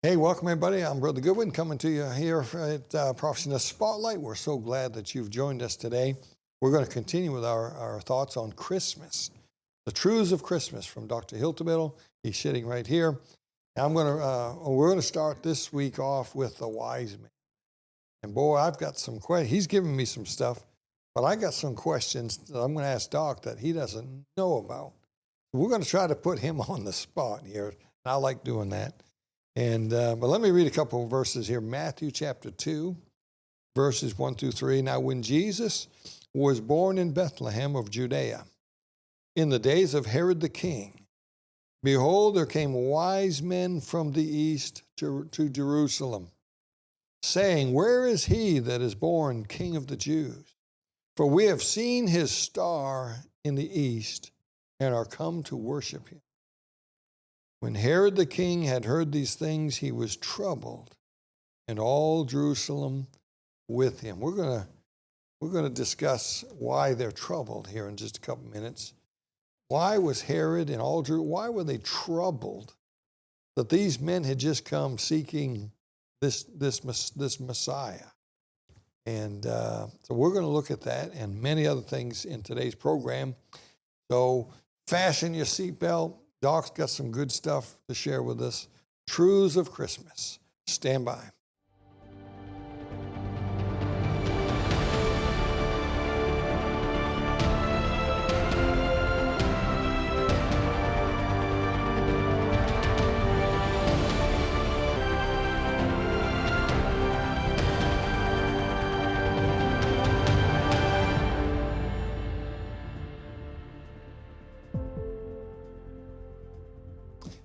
Hey, welcome everybody. I'm Brother Goodwin coming to you here at Prophecy in the Spotlight. We're so glad that you've joined us today. We're going to continue with our thoughts on Christmas, the truths of Christmas from Dr. Hiltebittle. He's sitting right here. And we're going to start this week off with the wise man. And boy, I've got some questions. He's giving me some stuff, but I got some questions that I'm going to ask Doc that he doesn't know about. We're going to try to put him on the spot here. And I like doing that. And but let me read a couple of verses here. Matthew chapter 2, verses 1 through 3. Now when Jesus was born in Bethlehem of Judea, in the days of Herod the king, behold, there came wise men from the east to Jerusalem, saying, where is he that is born King of the Jews? For we have seen his star in the east and are come to worship him. When Herod the king had heard these things, he was troubled, and all Jerusalem with him. We're going to discuss why they're troubled here in just a couple minutes. Why was Herod and all Jerusalem, why were they troubled that these men had just come seeking this Messiah? And so we're going to look at that and many other things in today's program. So fasten your seatbelt. Doc's got some good stuff to share with us. Truths of Christmas. Stand by.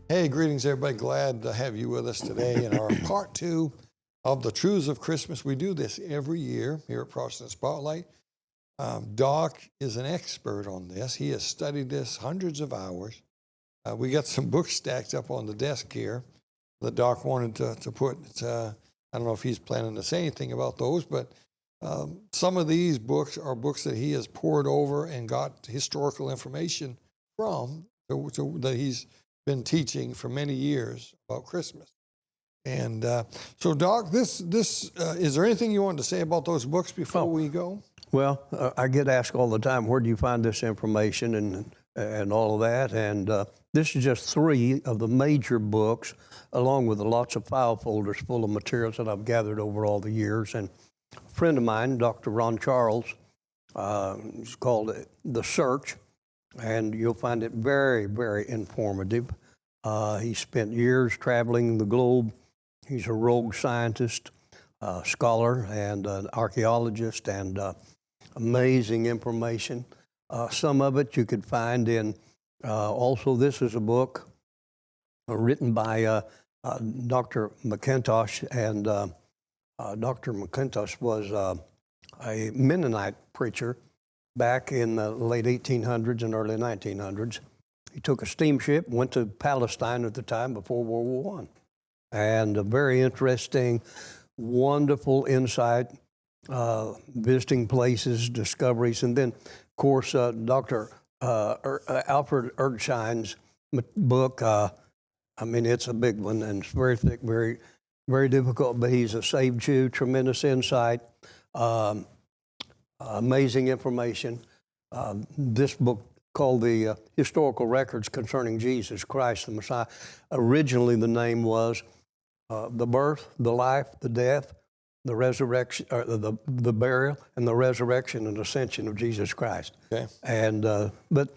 Hey, greetings, everybody. Glad to have you with us today in our part 2 of the Truths of Christmas. We do this every year here at Prophecy in the Spotlight. Doc is an expert on this. He has studied this hundreds of hours. We got some books stacked up on the desk here that Doc wanted to put. I don't know if he's planning to say anything about those, but some of these books are books that he has poured over and got historical information from that he's been teaching for many years about Christmas. And so, Doc, this is there anything you want to say about those books before we go? Well, I get asked all the time, where do you find this information and all of that? And this is just 3 of the major books, along with lots of file folders full of materials that I've gathered over all the years. And a friend of mine, Dr. Ron Charles, it's called The Search, and you'll find it very, very informative. He spent years traveling the globe. He's a rogue scientist, scholar, and an archaeologist, and amazing information. Some of it you could find in, also this is a book written by Dr. McIntosh, and Dr. McIntosh was a Mennonite preacher back in the late 1800s and early 1900s. He took a steamship, went to Palestine at the time before World War I. And a very interesting, wonderful insight, visiting places, discoveries. And then, of course, Dr. Alfred Erdschein's book, it's a big one, and it's very thick, very, very difficult, but he's a saved Jew, tremendous insight. Amazing information. This book called The Historical Records Concerning Jesus Christ, the Messiah. Originally, the name was The Birth, the Life, the Death, the Resurrection, or the Burial, and the Resurrection and Ascension of Jesus Christ. Okay. And but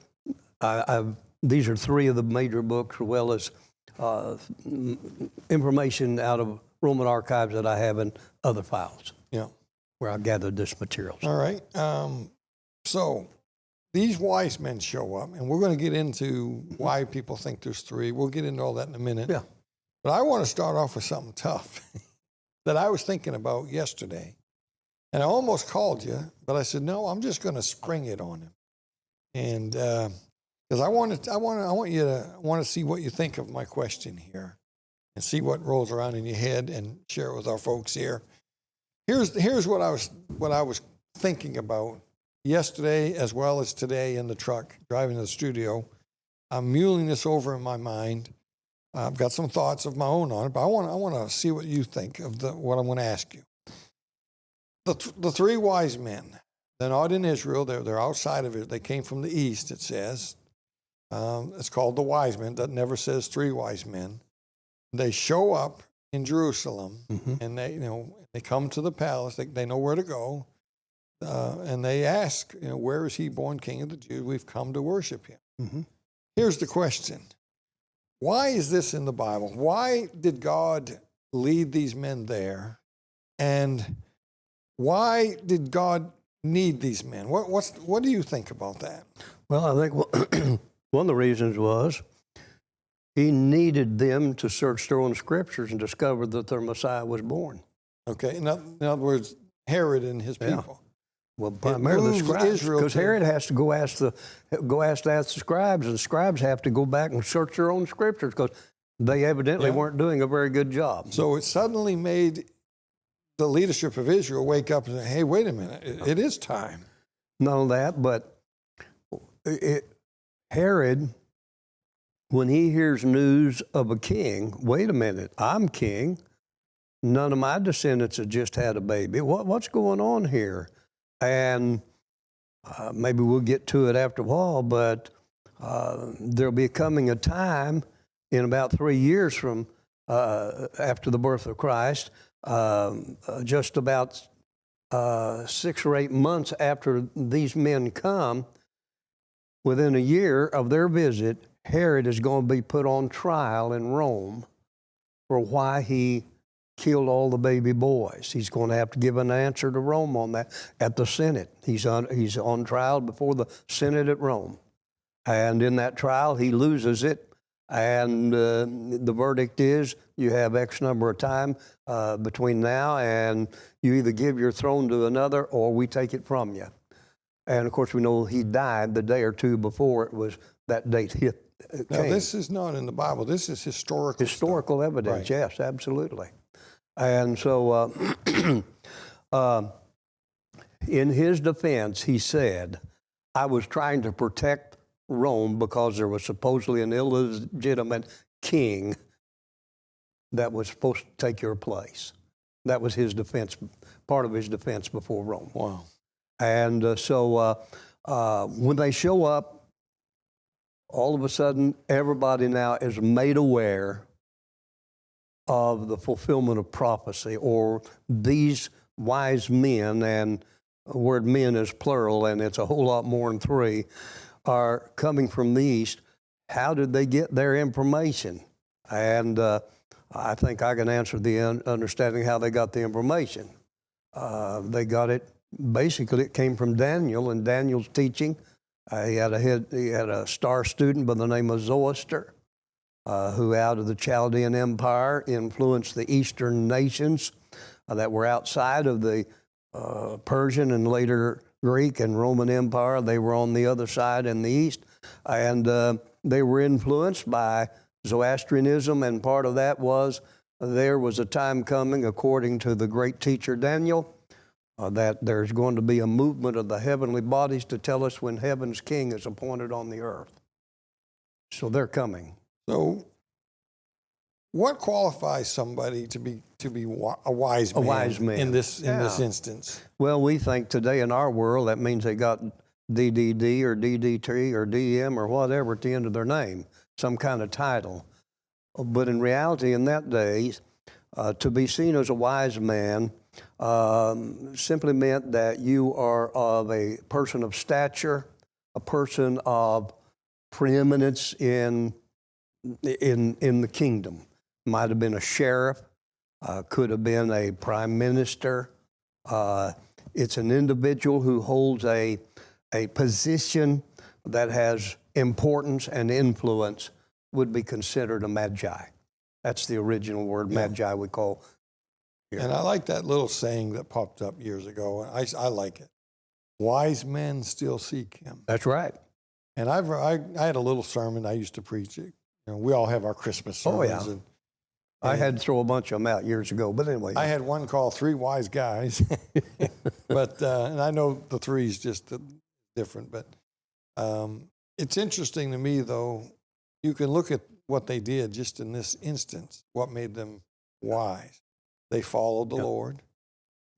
these are 3 of the major books, as well as information out of Roman archives that I have in other files. Yeah. Where I gathered this material. All right. So these wise men show up, and we're going to get into why people think there's 3. We'll get into all that in a minute. Yeah. But I want to start off with something tough that I was thinking about yesterday. And I almost called you, but I said, no, I'm just going to spring it on him. And because I want to see what you think of my question here and see what rolls around in your head and share it with our folks here. Here's what I was thinking about yesterday as well as today in the truck driving to the studio. I'm mulling this over in my mind. I've got some thoughts of my own on it, but I want to see what you think of what I'm going to ask you. The three wise men, they're not in Israel. They're outside of it. They came from the east, it says. It's called the wise men. That never says three wise men. They show up in Jerusalem, and they come to the palace. They know where to go, and they ask, where is he born King of the Jews? We've come to worship him. Here's the question: why is this in the Bible? Why did God lead these men there, and why did God need these men? What do you think about that? Well, I think one of the reasons was he needed them to search their own scriptures and discover that their Messiah was born. Okay, in other words, Herod and his people. Well, primarily the scribes, because Herod has to go ask the scribes, and the scribes have to go back and search their own scriptures because they evidently weren't doing a very good job. So it suddenly made the leadership of Israel wake up and say, hey, wait a minute, it is time. Not only that, but Herod, when he hears news of a king, wait a minute, I'm king. None of my descendants have just had a baby. What's going on here? And maybe we'll get to it after a while, but there'll be coming a time in about 3 years from after the birth of Christ, just about 6 or 8 months after these men come, within a year of their visit, Herod is going to be put on trial in Rome for why he killed all the baby boys. He's going to have to give an answer to Rome on that at the Senate. He's on trial before the Senate at Rome. And in that trial, he loses it. And the verdict is you have X number of time between now and you either give your throne to another or we take it from you. And, of course, we know he died the day or two before it was that date hit. Now, this is not in the Bible. This is historical evidence, right. Yes, absolutely. And so in his defense, he said, I was trying to protect Rome because there was supposedly an illegitimate king that was supposed to take your place. That was his defense, part of his defense before Rome. Wow. And so when they show up, all of a sudden, everybody now is made aware of the fulfillment of prophecy, or these wise men, and the word men is plural, and it's a whole lot more than three, are coming from the east. How did they get their information? And I think I can answer the understanding how they got the information. They got it, basically it came from Daniel and Daniel's teaching. He had a star student by the name of Zoroaster, who out of the Chaldean Empire influenced the Eastern nations that were outside of the Persian and later Greek and Roman Empire. They were on the other side in the East, and they were influenced by Zoroastrianism, and part of that was there was a time coming, according to the great teacher Daniel, that there's going to be a movement of the heavenly bodies to tell us when heaven's king is appointed on the earth. So they're coming. So, what qualifies somebody to be a wise man? A wise man in this instance. Well, we think today in our world that means they got DDD or DDT or DM or whatever at the end of their name, some kind of title. But in reality, in that day, to be seen as a wise man simply meant that you are of a person of stature, a person of preeminence in the kingdom. Might have been a sheriff, could have been a prime minister. It's an individual who holds a position that has importance and influence, would be considered a magi. That's the original word, magi, we call here. And I like that little saying that popped up years ago. I like it. Wise men still seek him. That's right. And I had a little sermon I used to preach. We all have our Christmas sermons. Oh, yeah. I had to throw a bunch of them out years ago, but anyway. I had one called Three Wise Guys. But and I know the three's just different. But it's interesting to me, though. You can look at what they did just in this instance, what made them wise. They followed the Lord.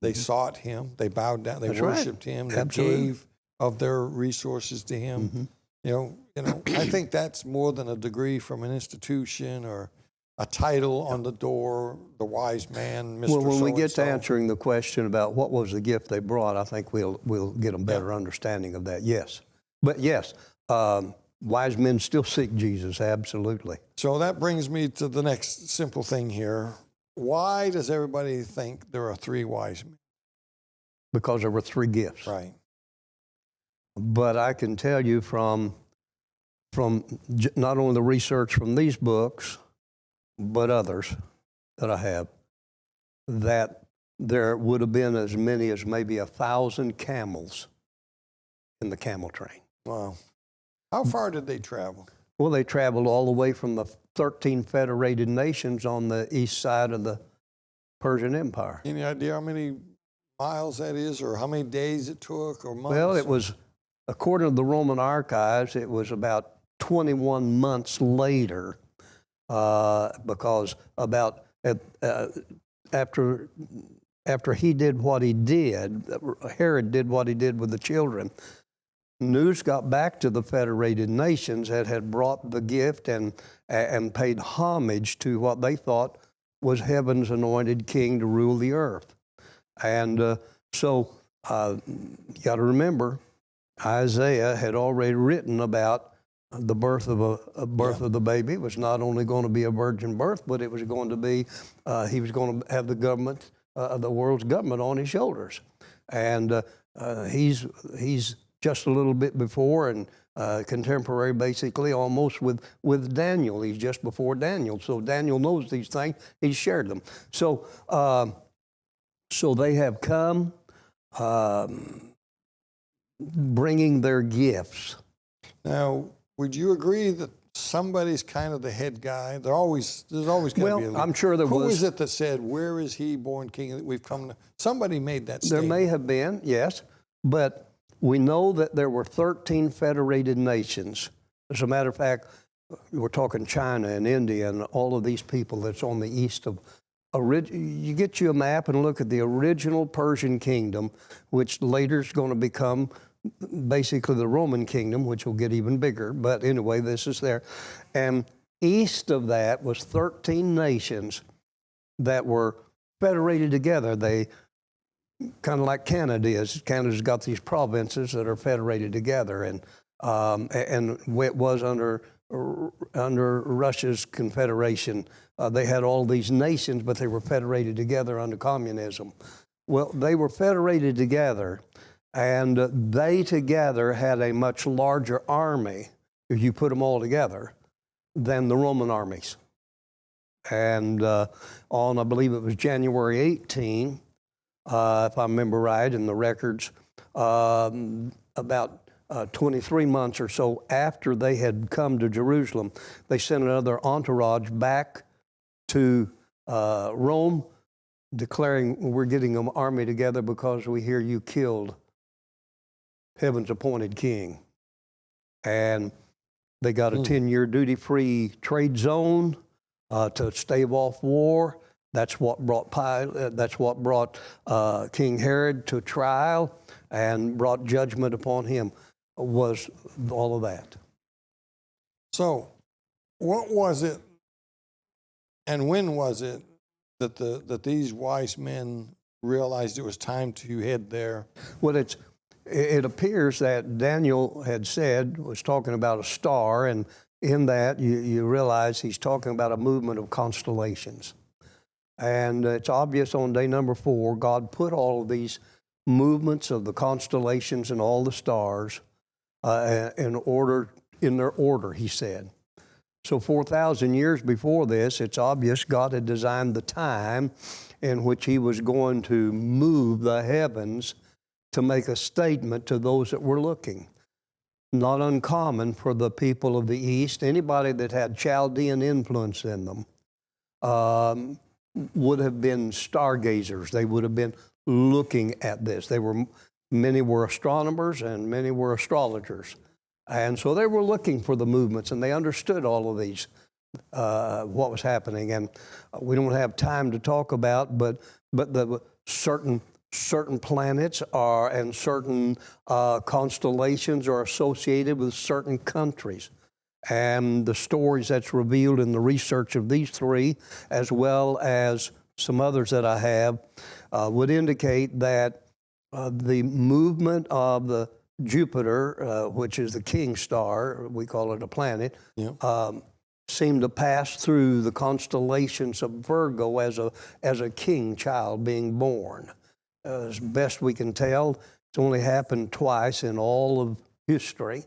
They sought him. They bowed down. They That's right. worshiped him. They Absolutely. gave of their resources to him. You know, I think that's more than a degree from an institution or a title on the door, the wise man, Mr. Well, when we get to So-and-so. answering the question about what was the gift they brought, I think we'll get a better understanding of that. Yes, but yes, wise men still seek Jesus. Absolutely. So that brings me to the next simple thing here. Why does everybody think there are three wise men? Because there were three gifts. Right. But I can tell you from not only the research from these books, but others that I have, that there would have been as many as maybe 1,000 camels in the camel train. Wow. How far did they travel? Well, they traveled all the way from the 13 federated nations on the east side of the Persian Empire. Any idea how many miles that is, or how many days it took, or months? Well, it was, according to the Roman archives, it was about 21 months later, because about after he did what he did, Herod did what he did with the children. News got back to the federated nations that had brought the gift and paid homage to what they thought was heaven's anointed king to rule the earth. And so you got to remember, Isaiah had already written about the birth of of the baby. It was not only going to be a virgin birth, but it was going to be he was going to have the government, the world's government, on his shoulders. And he's just a little bit before and contemporary, basically, almost with Daniel. He's just before Daniel. So Daniel knows these things. He shared them. So so they have come bringing their gifts. Now, would you agree that somebody's kind of the head guy? There's always going to be a leader. I'm sure there was. Who is it that said, "Where is he born king that we've come to"? Somebody made that There statement. may have been, yes, but we know that there were 13 federated nations. As a matter of fact, we're talking China and India and all of these people that's on the east of. You get you a map and look at the original Persian kingdom, which later is going to become basically the Roman kingdom, which will get even bigger. But anyway, this is there. And east of that was 13 nations that were federated together. They kind of like Canada is. Canada's got these provinces that are federated together, and it was under Russia's confederation. They had all these nations, but they were federated together under communism. Well, they were federated together, and they together had a much larger army, if you put them all together, than the Roman armies. And on, I believe it was January 18, if I remember right, in the records, about 23 months or so after they had come to Jerusalem, they sent another entourage back to Rome, declaring, "We're getting an army together because we hear you killed heaven's appointed king." And they got a 10-year duty-free trade zone to stave off war. That's what brought King Herod to trial and brought judgment upon him, was all of that. So, what was it, and when was it that these wise men realized it was time to head there? Well, it appears that Daniel was talking about a star, and in that you realize he's talking about a movement of constellations. And it's obvious on day number 4, God put all of these movements of the constellations and all the stars in their order, he said. So 4,000 years before this, it's obvious God had designed the time in which he was going to move the heavens to make a statement to those that were looking. Not uncommon for the people of the East. Anybody that had Chaldean influence in them would have been stargazers. They would have been looking at this. Many were astronomers and many were astrologers. And so they were looking for the movements, and they understood all of these. what was happening, and we don't have time to talk about, but the certain planets are and certain constellations are associated with certain countries. And the stories that's revealed in the research of these three, as well as some others that I have, would indicate that the movement of the Jupiter, which is the king star, we call it a planet, seemed to pass through the constellations of Virgo as a king child being born. As best we can tell, it's only happened twice in all of history.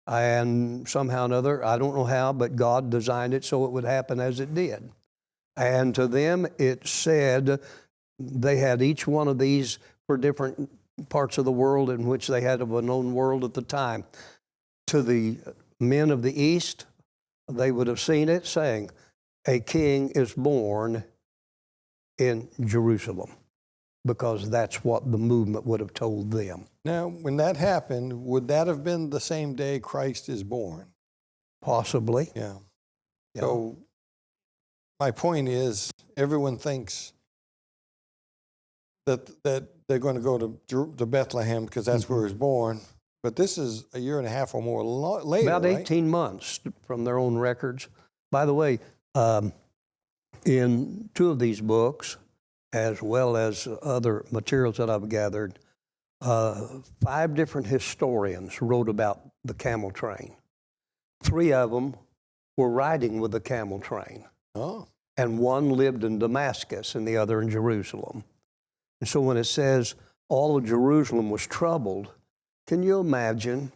And somehow or another, I don't know how, but God designed it so it would happen as it did. And to them, it said they had each one of these for different parts of the world in which they had of a known world at the time. To the men of the East, they would have seen it saying, a king is born in Jerusalem, because that's what the movement would have told them. Now, when that happened, would that have been the same day Christ is born? Possibly. Yeah. So my point is, everyone thinks that they're going to go to Bethlehem because that's where he was born. But this is a year and a half or more later, About 18 months from their own records. By the way, in two of these books, as well as other materials that I've gathered, 5 different historians wrote about the camel train. 3 of them were riding with the camel train. Oh. And one lived in Damascus and the other in Jerusalem. And so when it says all of Jerusalem was troubled, can you imagine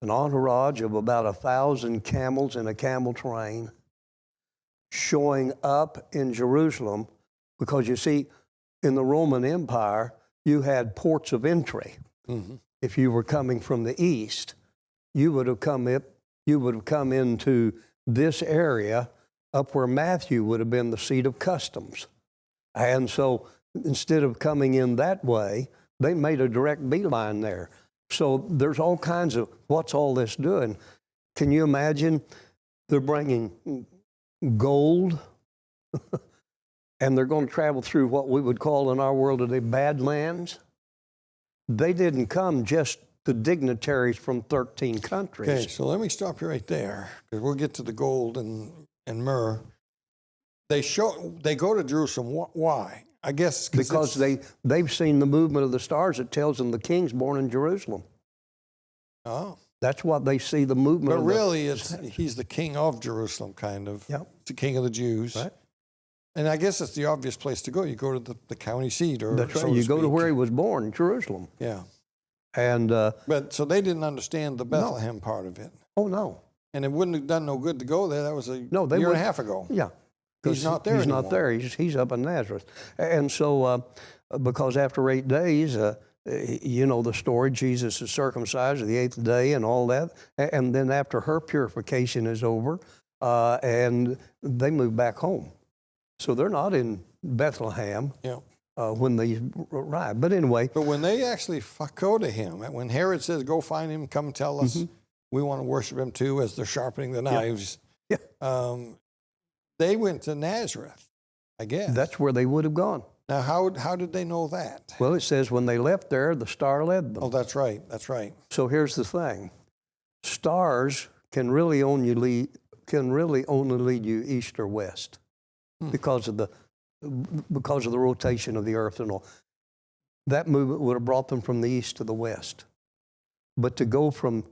an entourage of about 1,000 camels in a camel train showing up in Jerusalem? Because you see, in the Roman Empire, you had ports of entry. Mm-hmm. If you were coming from the east, you would have come into this area up where Matthew would have been the seat of customs. And so instead of coming in that way, they made a direct beeline there. So there's all kinds of, what's all this doing? Can you imagine? They're bringing gold, and they're going to travel through what we would call in our world today Badlands. They didn't come just the dignitaries from 13 countries. Okay, so let me stop you right there, because we'll get to the gold and myrrh. They go to Jerusalem. Why? I guess because they've seen the movement of the stars. It tells them the king's born in Jerusalem. Oh. That's what they see, the movement. But really, he's the king of Jerusalem, kind of. Yep. The king of the Jews. Right. And I guess it's the obvious place to go. You go to the county seat, or that's right. So you to go to speak. where he was born, Jerusalem. Yeah. And but so they didn't understand the Bethlehem part of it. Oh no. And it wouldn't have done no good to go there. That was a year and a half ago. Yeah. He's not there anymore. Not there. He's up in Nazareth. And so, because after 8 days, you know the story, Jesus is circumcised the 8th day and all that. And then after her purification is over, and they move back home. So they're not in Bethlehem when they arrive. But anyway. But when they actually go to him, when Herod says, go find him, come tell us, we want to worship him too, as they're sharpening the knives. Yeah. They went to Nazareth, I guess. That's where they would have gone. Now, how did they know that? Well, it says when they left there, the star led them. Oh, that's right. That's right. So here's the thing. Stars can really only lead you east or west because of the rotation of the earth and all. That movement would have brought them from the east to the west. But to go from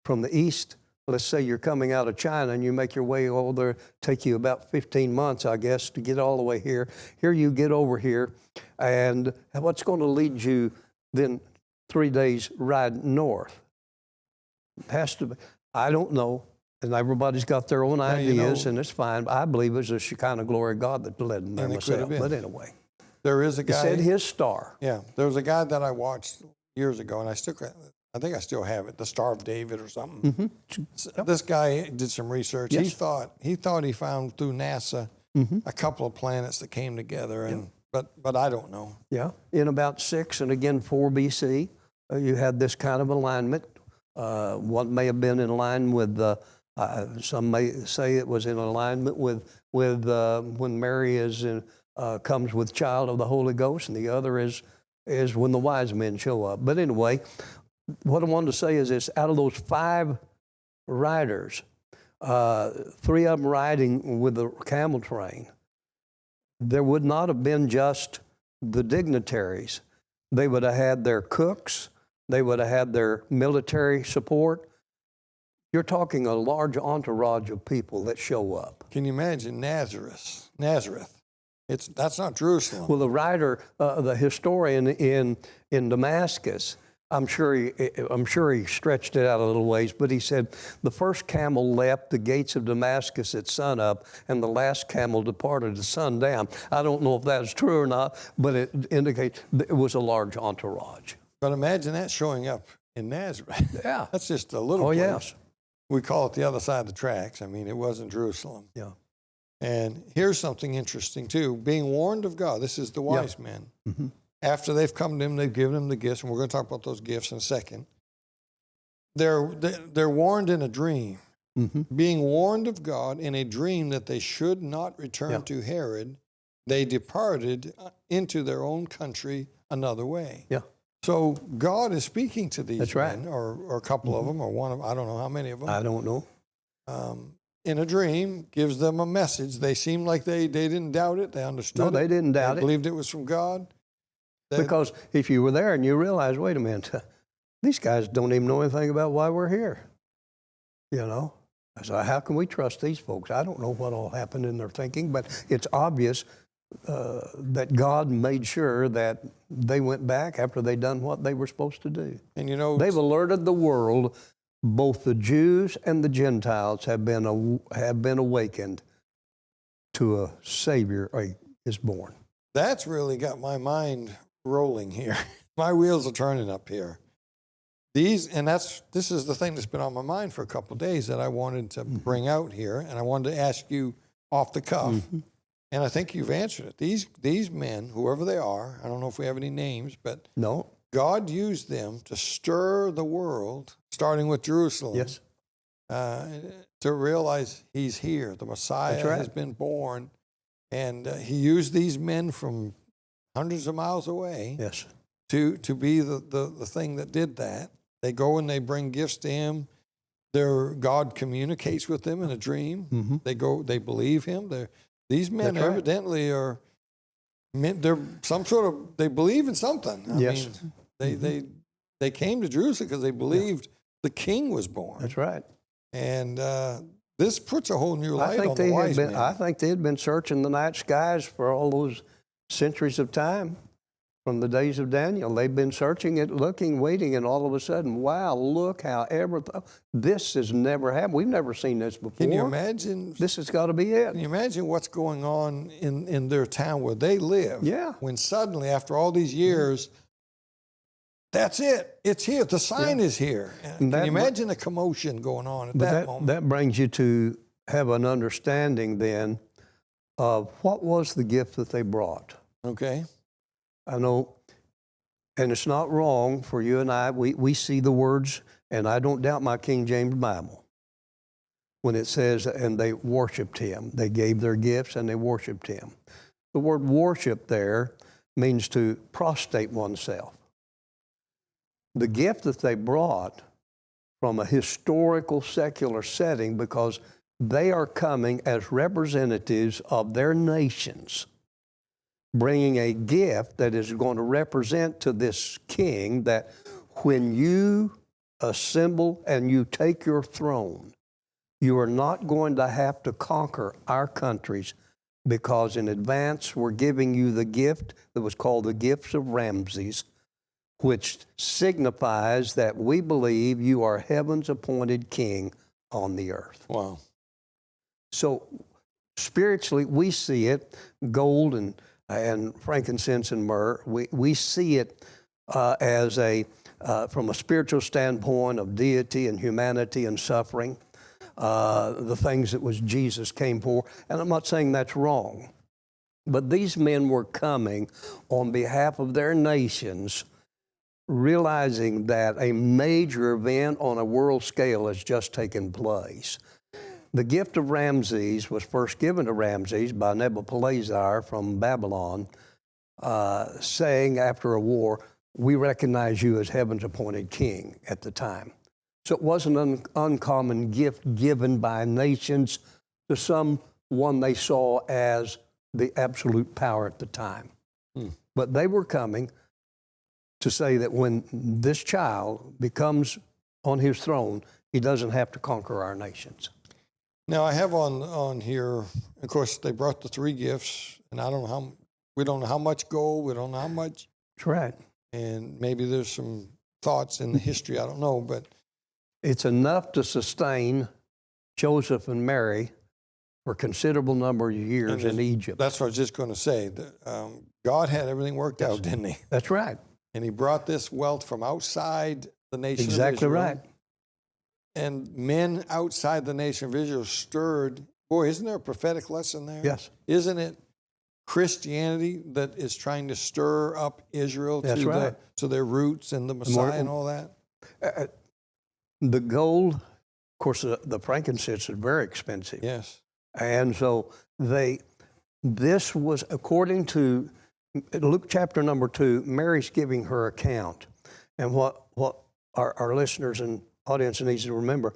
the east, let's say you're coming out of China and you make your way over there, take you about 15 months, I guess, to get all the way here. Here you get over here, and what's going to lead you then 3 days ride north? It has to be, I don't know, and everybody's got their own ideas, and it's fine. I believe it was the Shekinah glory of God that led them there myself. But anyway, there is a guy. It said his star. Yeah, there was a guy that I watched years ago, and I think I still have it, the Star of David or something. Mm-hmm. This guy did some research. Yes. He thought he found through NASA a couple of planets that came together, and but I don't know. Yeah, in about 6 and again 4 BC, you had this kind of alignment. What may have been in line with Some may say it was in alignment with when Mary comes with child of the Holy Ghost, and the other is when the wise men show up. But anyway, what I wanted to say is this: out of those 5 riders, 3 of them riding with the camel train, there would not have been just the dignitaries. They would have had their cooks. They would have had their military support. You're talking a large entourage of people that show up. Can you imagine Nazareth? That's not Jerusalem. Well, the writer, the historian in Damascus, I'm sure he stretched it out a little ways, but he said the first camel left the gates of Damascus at sunup, and the last camel departed at sundown. I don't know if that's true or not, but it indicates it was a large entourage. But imagine that showing up in Nazareth. Yeah. That's just a little Oh, place. yes. We call it the other side of the tracks. I mean, it wasn't Jerusalem. Yeah. And here's something interesting, too. Being warned of God. This is the wise men. Mm-hmm. After they've come to him, they've given him the gifts, and we're going to talk about those gifts in a second. They're warned in a dream. Mm-hmm. Being warned of God in a dream that they should not return to Herod, they departed into their own country another way. Yeah. So God is speaking to these That's men, right. or a couple of them, or one of, I don't know how many of them. I don't know. In a dream, gives them a message. They seemed like they didn't doubt it. They understood it. No, they didn't doubt They it. believed it was from God. Because if you were there and you realize, wait a minute, these guys don't even know anything about why we're here. You know? So how can we trust these folks? I don't know what all happened in their thinking, but it's obvious that God made sure that they went back after they'd done what they were supposed to do. And you know, They've alerted the world. Both the Jews and the Gentiles have been awakened to a Savior is born. that's really got my mind rolling here. My wheels are turning up here. This is the thing that's been on my mind for a couple of days that I wanted to bring out here, and I wanted to ask you off the cuff. Mm-hmm. And I think you've answered it. These men, whoever they are, I don't know if we have any names, but No. God used them to stir the world, starting with Jerusalem. Yes. To realize he's here. The Messiah That's right. has been born. And he used these men from hundreds of miles away Yes. to be the thing that did that. They go and they bring gifts to him. God communicates with them in a dream. Mm-hmm. They believe him. These men That's right. evidently they're they believe in something. I Yes. mean, they came to Jerusalem because they believed the king was born. That's right. And this puts a whole new light on the they wise had been. men. I think they had been searching the night skies for all those centuries of time, from the days of Daniel. They've been searching it, looking, waiting, and all of a sudden, wow! Look how this has never happened. We've never seen this before. Can you imagine? This has got to be it. Can you imagine what's going on in their town where they live? Yeah. When suddenly, after all these years, that's it. It's here. The sign is here. Can you imagine the commotion going on at that moment? That brings you to have an understanding then of what was the gift that they brought. Okay. I know, and it's not wrong for you and I. We see the words, and I don't doubt my King James Bible when it says, and they worshiped him. They gave their gifts and they worshiped him. The word worship there means to prostrate oneself. The gift that they brought from a historical secular setting, because they are coming as representatives of their nations, bringing a gift that is going to represent to this king that when you assemble and you take your throne, you are not going to have to conquer our countries, because in advance we're giving you the gift that was called the gifts of Ramses, which signifies that we believe you are heaven's appointed king on the earth. Wow. So spiritually, we see it, gold and frankincense and myrrh. We see it as from a spiritual standpoint of deity and humanity and suffering, the things that was Jesus came for. And I'm not saying that's wrong, but these men were coming on behalf of their nations, realizing that a major event on a world scale has just taken place. the gift of Ramses was first given to Ramses by Nebuchadnezzar from Babylon, saying after a war, we recognize you as heaven's appointed king at the time. So it wasn't an uncommon gift given by nations to someone they saw as the absolute power at the time. But they were coming to say that when this child becomes on his throne, he doesn't have to conquer our nations. Now I have on here, of course, they brought the 3 gifts, and we don't know how much gold, we don't know how much. That's right. And maybe there's some thoughts in the history, I don't know, but it's enough to sustain Joseph and Mary for a considerable number of years in Egypt. That's what I was just going to say. That, God had everything worked out, didn't he? That's right. And he brought this wealth from outside the nation of Exactly Israel. right. And men outside the nation of Israel stirred. Boy, isn't there a prophetic lesson there? Yes. Isn't it Christianity that is trying to stir up Israel to their roots and the Messiah and all that? The gold, of course, the frankincense is very expensive. Yes. And so this was, according to Luke chapter number 2, Mary's giving her account. And what our listeners and audience needs to remember,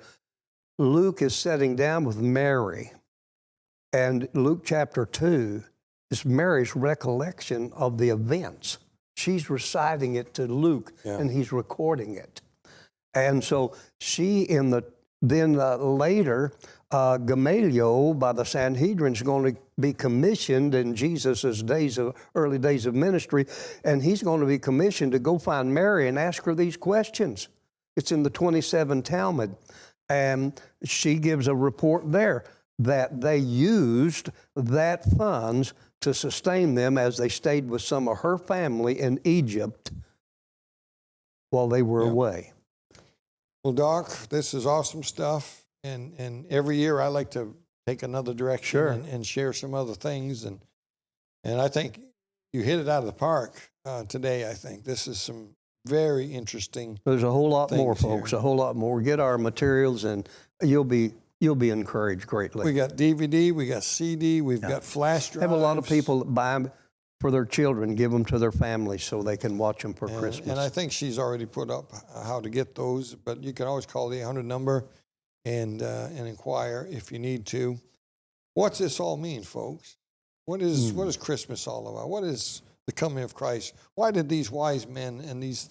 Luke is sitting down with Mary, and Luke chapter 2 is Mary's recollection of the events. She's reciting it to Luke, and he's recording it. And so she, later, Gamaliel by the Sanhedrin is going to be commissioned in Jesus' early days of ministry, and he's going to be commissioned to go find Mary and ask her these questions. It's in the 27 Talmud, and she gives a report there that they used that funds to sustain them as they stayed with some of her family in Egypt while they were away. Well, Doc, this is awesome stuff. And every year I like to take another direction and share some other things. And I think you hit it out of the park today, I think. This is some very interesting There's a whole lot more, folks, here. a whole lot more. Get our materials and you'll be encouraged greatly. We got DVD, we got CD, we've got flash drives. I have a lot of people that buy them for their children, give them to their families so they can watch them for Christmas. And I think she's already put up how to get those, but you can always call the 800 number and inquire if you need to. What's this all mean, folks? What is Christmas all about? What is the coming of Christ? Why did these wise men and these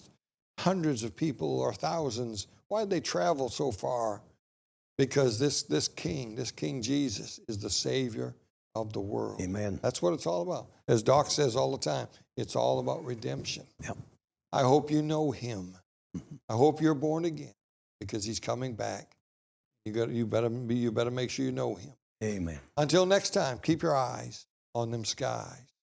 hundreds of people or thousands, why did they travel so far? Because this King Jesus is the Savior of the world. Amen. That's what it's all about. As Doc says all the time, it's all about redemption. Yep. I hope you know him. I hope you're born again because he's coming back. You better make sure you know him. Amen. Until next time, keep your eyes on them skies.